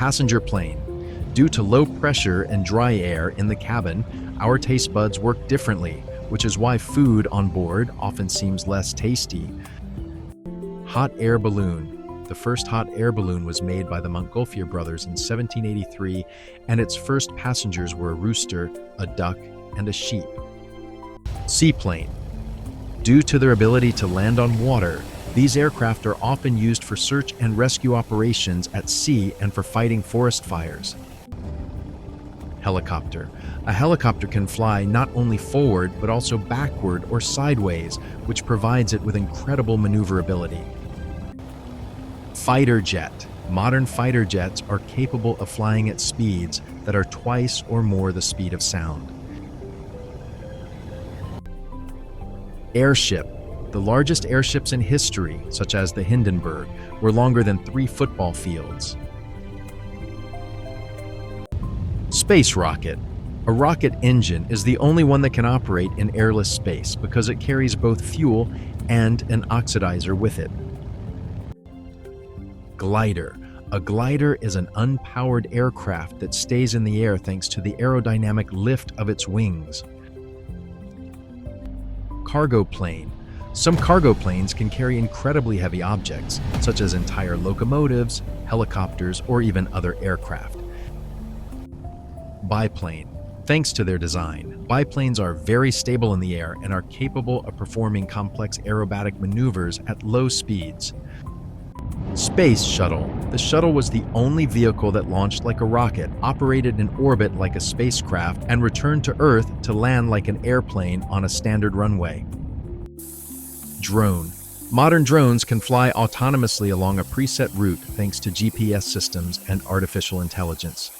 Passenger plane. Due to low pressure and dry air in the cabin, our taste buds work differently, which is why food on board often seems less tasty. Hot air balloon. The first hot air balloon was made by the Montgolfier brothers in 1783, and its first passengers were a rooster, a duck, and a sheep. Seaplane. Due to their ability to land on water, these aircraft are often used for search and rescue operations at sea and for fighting forest fires. Helicopter. A helicopter can fly not only forward but also backward or sideways, which provides it with incredible maneuverability. Fighter jet. Modern fighter jets are capable of flying at speeds that are twice or more the speed of sound. Airship. The largest airships in history, such as the Hindenburg, were longer than 3 football fields. Space rocket. A rocket engine is the only one that can operate in airless space because it carries both fuel and an oxidizer with it. Glider. A glider is an unpowered aircraft that stays in the air thanks to the aerodynamic lift of its wings. Cargo plane. Some cargo planes can carry incredibly heavy objects, such as entire locomotives, helicopters, or even other aircraft. Biplane. Thanks to their design, biplanes are very stable in the air and are capable of performing complex aerobatic maneuvers at low speeds. Space shuttle. The shuttle was the only vehicle that launched like a rocket, operated in orbit like a spacecraft, and returned to Earth to land like an airplane on a standard runway. Drone. Modern drones can fly autonomously along a preset route thanks to GPS systems and artificial intelligence.